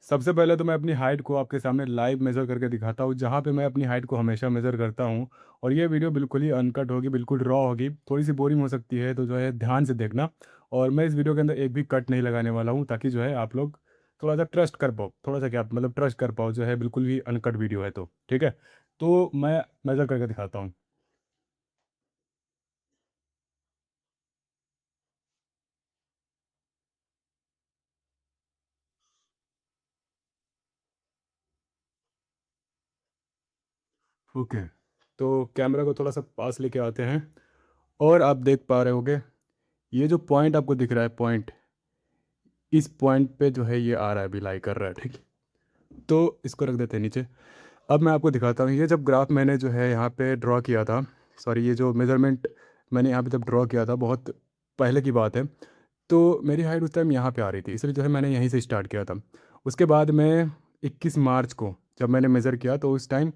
सबसे पहले तो मैं अपनी हाइट को आपके सामने लाइव मेज़र करके दिखाता हूँ, जहाँ पे मैं अपनी हाइट को हमेशा मेज़र करता हूँ। और ये वीडियो बिल्कुल ही अनकट होगी, बिल्कुल रॉ होगी, थोड़ी-सी बोरिंग हो सकती है, तो जो है ध्यान से देखना। और मैं इस वीडियो के अंदर एक भी कट नहीं लगाने वाला हूँ, ताकि जो है आप लोग थोड़ा-सा ट्रस्ट कर पाओ, थोड़ा-सा क्या मतलब ट्रस्ट कर पाओ, जो है बिल्कुल ही अनकट वीडियो है तो, ठीक है? तो मैं मेज़र करके दिखाता हूँ। ओके, तो कैमरा को थोड़ा-सा पास लेके आते हैं और आप देख पा रहे होंगे, ये जो पॉइंट आपको दिख रहा है पॉइंट, इस पॉइंट पे जो है ये आ रहा है, अभी लाई कर रहा है, ठीक है? तो इसको रख देते हैं नीचे। अब मैं आपको दिखाता हूँ, ये जब ग्राफ मैंने जो है यहाँ पे ड्रॉ किया था, सॉरी ये जो मेज़रमेंट मैंने यहाँ पे जब ड्रॉ किया था, बहुत पहले की बात है। तो मेरी हाइट उस टाइम यहाँ पे आ रही थी, इसलिए जो है मैंने यहीं से स्टार्ट किया था। उसके बाद मैं 21 मार्च को जब मैंने मेज़र किया, तो उस टाइम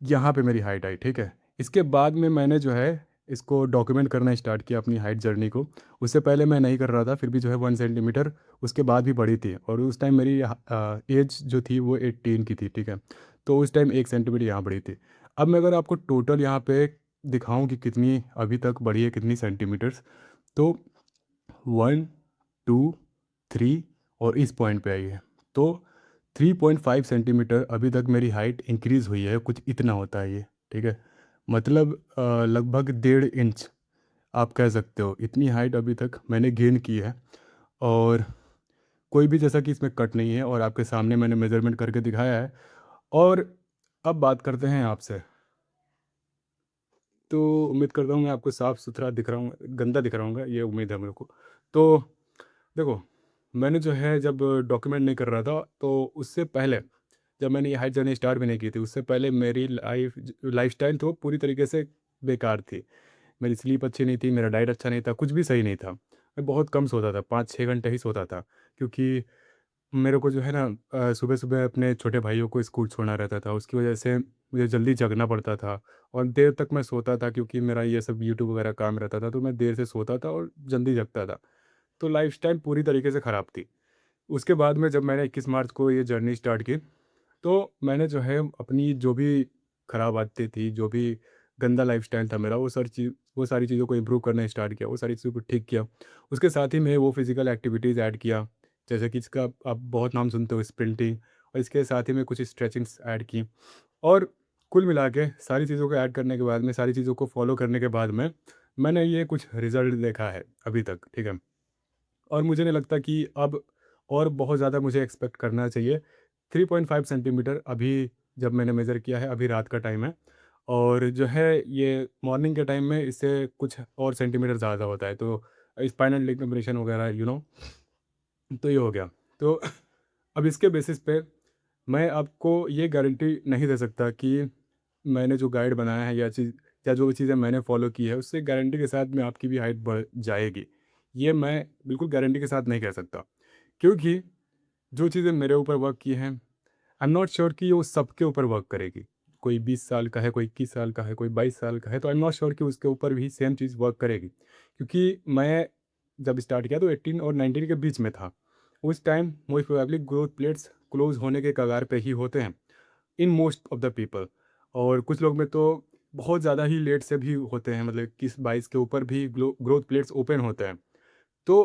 यहाँ पे मेरी हाइट आई, ठीक है? इसके बाद में मैंने जो है इसको डॉक्यूमेंट करना स्टार्ट किया अपनी हाइट जर्नी को। उससे पहले मैं नहीं कर रहा था, फिर भी जो है 1 सेंटीमीटर उसके बाद भी बढ़ी थी, और उस टाइम मेरी एज जो थी वो 18 की थी, ठीक है? तो उस टाइम 1 सेंटीमीटर यहाँ बढ़ी थी। अब मैं अगर आपको टोटल यहाँ पे दिखाऊँ कि कितनी अभी तक बढ़ी है, कितनी सेंटीमीटर्स, तो 1, 2, 3 और इस पॉइंट पे आई है। तो 3.5 सेंटीमीटर अभी तक मेरी हाइट इंक्रीज़ हुई है, कुछ इतना होता है ये, ठीक है? मतलब लगभग 1.5 इंच आप कह सकते हो, इतनी हाइट अभी तक मैंने गेन की है। और कोई भी जैसा कि इसमें कट नहीं है, और आपके सामने मैंने मेज़रमेंट करके दिखाया है। और अब बात करते हैं आपसे। तो उम्मीद करता हूँ मैं आपको साफ़-सुथरा दिख रहा हूँ, गंदा दिख रहा हूँगा, ये उम्मीद है मेरे को। तो देखो, मैंने जो है जब डॉक्यूमेंट नहीं कर रहा था, तो उससे पहले जब मैंने ये हाइट जर्नी स्टार्ट भी नहीं की थी, उससे पहले मेरी लाइफ़स्टाइल तो पूरी तरीके से बेकार थी। मेरी स्लीप अच्छी नहीं थी, मेरा डाइट अच्छा नहीं था, कुछ भी सही नहीं था। मैं बहुत कम सोता था, 5-6 घंटे ही सोता था, क्योंकि मेरे को जो है ना सुबह-सुबह अपने छोटे भाइयों को स्कूल छोड़ना रहता था, उसकी वजह से मुझे जल्दी जगना पड़ता था, और देर तक मैं सोता था, क्योंकि मेरा ये सब यूट्यूब वगैरह काम रहता था, तो मैं देर से सोता था और जल्दी जगता था। तो लाइफ़स्टाइल पूरी तरीके से ख़राब थी। उसके बाद में जब मैंने 21 मार्च को ये जर्नी स्टार्ट की, तो मैंने जो है अपनी जो भी खराब आदतें थी, जो भी गंदा लाइफ़स्टाइल था मेरा, वो सारी चीज़ों को इम्प्रूव करना स्टार्ट किया, वो सारी चीज़ों को ठीक किया। उसके साथ ही मैं वो फ़िज़िकल एक्टिविटीज़ ऐड किया, जैसे कि इसका आप बहुत नाम सुनते हो, स्प्रिंटिंग, और इसके साथ ही मैं कुछ स्ट्रेचिंग्स ऐड की। और कुल मिला के सारी चीज़ों को ऐड करने के बाद में, सारी चीज़ों को फ़ॉलो करने के बाद में, मैंने ये कुछ रिज़ल्ट देखा है अभी तक, ठीक है? और मुझे नहीं लगता कि अब और बहुत ज़्यादा मुझे एक्सपेक्ट करना चाहिए। 3.5 सेंटीमीटर अभी जब मैंने मेज़र किया है, अभी रात का टाइम है, और जो है ये मॉर्निंग के टाइम में इससे कुछ और सेंटीमीटर ज़्यादा होता है। तो स्पाइनल डिकम्प्रेशन वगैरह, तो ये हो गया। तो अब इसके बेसिस पे मैं आपको ये गारंटी नहीं दे सकता कि मैंने जो गाइड बनाया है, या जो चीज़ें मैंने फ़ॉलो की है, उससे गारंटी के साथ में आपकी भी हाइट बढ़ जाएगी। ये मैं बिल्कुल गारंटी के साथ नहीं कह सकता, क्योंकि जो चीज़ें मेरे ऊपर वर्क की हैं, आई एम नॉट श्योर कि वो सबके ऊपर वर्क करेगी। कोई 20 साल का है, कोई 21 साल का है, कोई 22 साल का है, तो आई एम नॉट श्योर कि उसके ऊपर भी सेम चीज़ वर्क करेगी। क्योंकि मैं जब स्टार्ट किया तो 18 और 19 के बीच में था। उस time most probably growth plates close होने के कगार पे ही होते हैं, in most of the people. और कुछ लोग में तो बहुत ज़्यादा ही लेट से भी होते हैं, मतलब 21-22 के ऊपर भी ग्रोथ प्लेट्स ओपन होते हैं। तो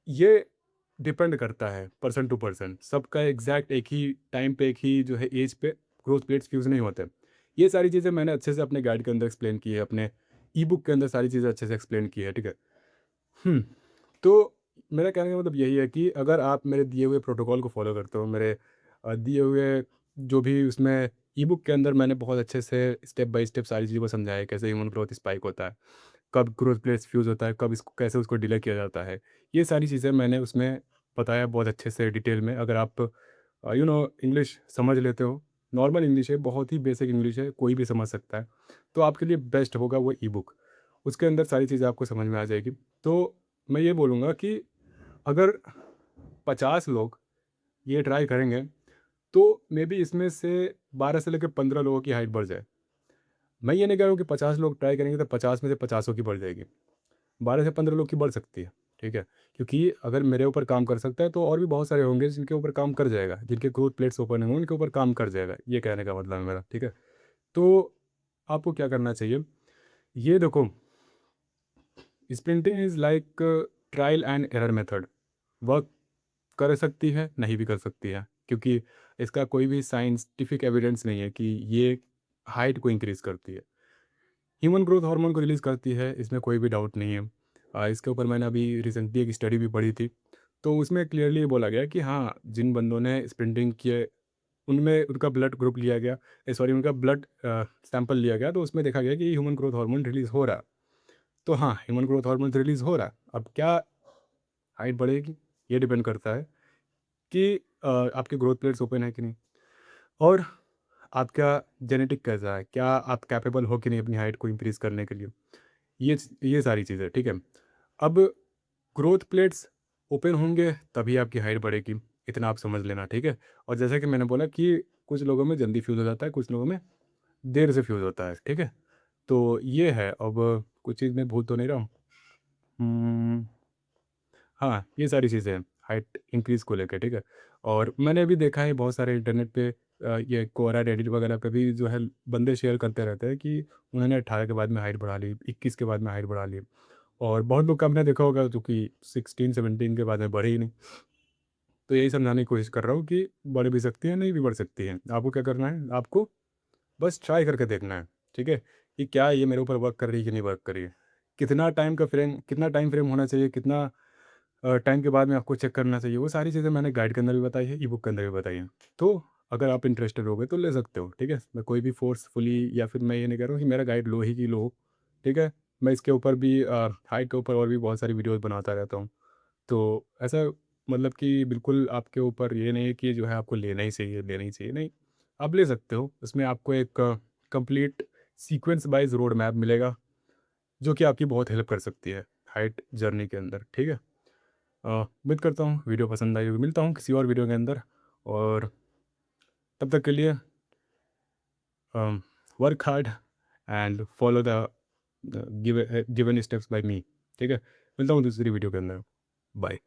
ये डिपेंड करता है पर्सन टू पर्सन, सबका एग्जैक्ट एक ही टाइम पे, एक ही जो है एज पे ग्रोथ प्लेट्स फ्यूज़ नहीं होते। ये सारी चीज़ें मैंने अच्छे से अपने गाइड के अंदर एक्सप्लेन की है, अपने ई बुक के अंदर सारी चीज़ें अच्छे से एक्सप्लेन की है, ठीक है? हुँ, तो मेरा कहने का मतलब यही है कि अगर आप मेरे दिए हुए प्रोटोकॉल को फ़ॉलो करते हो, मेरे दिए हुए जो भी उसमें ई बुक के अंदर मैंने बहुत अच्छे से स्टेप बाय स्टेप सारी चीज़ों को समझाया है, कैसे ह्यूमन ग्रोथ स्पाइक होता है, कब ग्रोथ प्लेट्स फ्यूज़ होता है, कब इसको कैसे उसको डिले किया जाता है। ये सारी चीज़ें मैंने उसमें बताया बहुत अच्छे से डिटेल में। अगर आप इंग्लिश समझ लेते हो, नॉर्मल इंग्लिश है, बहुत ही बेसिक इंग्लिश है, कोई भी समझ सकता है, तो आपके लिए बेस्ट होगा वो ई बुक। उसके अंदर सारी चीज़ें आपको समझ में आ जाएगी। तो मैं ये बोलूँगा कि अगर 50 लोग ये ट्राई करेंगे, तो मेबी इसमें से 12 से लेकर 15 लोगों की हाइट बढ़ जाए। मैं ये नहीं कह रहा हूँ कि 50 लोग ट्राई करेंगे तो 50 में से 50 की बढ़ जाएगी। 12 से 15 लोग की बढ़ सकती है। ठीक है? क्योंकि अगर मेरे ऊपर काम कर सकता है तो और भी बहुत सारे होंगे जिनके ऊपर काम कर जाएगा, जिनके ग्रोथ प्लेट्स ओपन होंगे उनके ऊपर काम कर जाएगा, ये कहने का मतलब है मेरा, ठीक है? तो आपको क्या करना चाहिए, ये देखो, sprinting is like trial and error method. Work कर सकती है, नहीं भी कर सकती है, क्योंकि इसका कोई भी साइंटिफिक एविडेंस नहीं है कि ये हाइट को इंक्रीज़ करती है। ह्यूमन ग्रोथ हार्मोन को रिलीज़ करती है, इसमें कोई भी डाउट नहीं है। इसके ऊपर मैंने अभी रिसेंटली एक स्टडी भी पढ़ी थी, तो उसमें क्लियरली ये बोला गया कि हाँ, जिन बंदों ने स्प्रिंटिंग किए, उनमें उनका ब्लड ग्रुप लिया गया, सॉरी, उनका ब्लड सैंपल लिया गया, तो उसमें देखा गया कि ह्यूमन ग्रोथ हार्मोन रिलीज़ हो रहा है। तो हाँ, ह्यूमन ग्रोथ हार्मोन रिलीज़ हो रहा है। अब क्या हाइट बढ़ेगी? ये डिपेंड करता है कि आपके ग्रोथ प्लेट्स ओपन है कि नहीं, और आपका जेनेटिक कैसा है, क्या आप कैपेबल हो कि नहीं अपनी हाइट को इंक्रीज़ करने के लिए। ये सारी चीज़ें, ठीक है। अब ग्रोथ प्लेट्स ओपन होंगे तभी आपकी हाइट बढ़ेगी, इतना आप समझ लेना, ठीक है। और जैसा कि मैंने बोला कि कुछ लोगों में जल्दी फ्यूज़ हो जाता है, कुछ लोगों में देर से फ्यूज़ होता है, ठीक है। तो ये है। अब कुछ चीज़ मैं भूल तो नहीं रहा हूँ। हाँ, ये सारी चीज़ें हैं, हाइट इंक्रीज़ को लेके, ठीक है। और मैंने भी देखा है बहुत सारे इंटरनेट पे, ये कोरा, रेडिट वगैरह पे भी जो है बंदे शेयर करते रहते हैं कि उन्होंने 18 के बाद में हाइट बढ़ा ली, 21 के बाद में हाइट बढ़ा ली। और बहुत लोग का आपने देखा होगा जो कि 16-17 के बाद में बढ़े ही नहीं। तो यही समझाने की कोशिश कर रहा हूँ कि बढ़ भी सकती है, नहीं भी बढ़ सकती है। आपको क्या करना है, आपको बस ट्राई करके देखना है, ठीक है? कि क्या ये मेरे ऊपर वर्क कर रही है कि नहीं वर्क कर रही है। कितना टाइम फ्रेम होना चाहिए, कितना टाइम के बाद में आपको चेक करना चाहिए, वो सारी चीज़ें मैंने गाइड के अंदर भी बताई है, ई बुक के अंदर भी बताई है। तो अगर आप इंटरेस्टेड हो गए तो ले सकते हो, ठीक है? मैं कोई भी फ़ोर्सफुली या फिर मैं ये नहीं कह रहा हूँ कि मेरा गाइड लो ही की लो हो, ठीक है? मैं इसके ऊपर भी हाइट के ऊपर और भी बहुत सारी वीडियोज़ बनाता रहता हूँ। तो ऐसा मतलब कि बिल्कुल आपके ऊपर ये नहीं है कि जो है आपको लेना ही चाहिए, नहीं, आप ले सकते हो। इसमें आपको एक complete sequence wise road map मिलेगा, जो कि आपकी बहुत हेल्प कर सकती है, हाइट जर्नी के अंदर, ठीक है? उम्मीद करता हूँ वीडियो पसंद आई होगी। मिलता हूँ किसी और वीडियो के अंदर, और तब तक के लिए work hard and follow the given steps by me, ठीक है? मिलता हूँ दूसरी वीडियो के अंदर। बाय।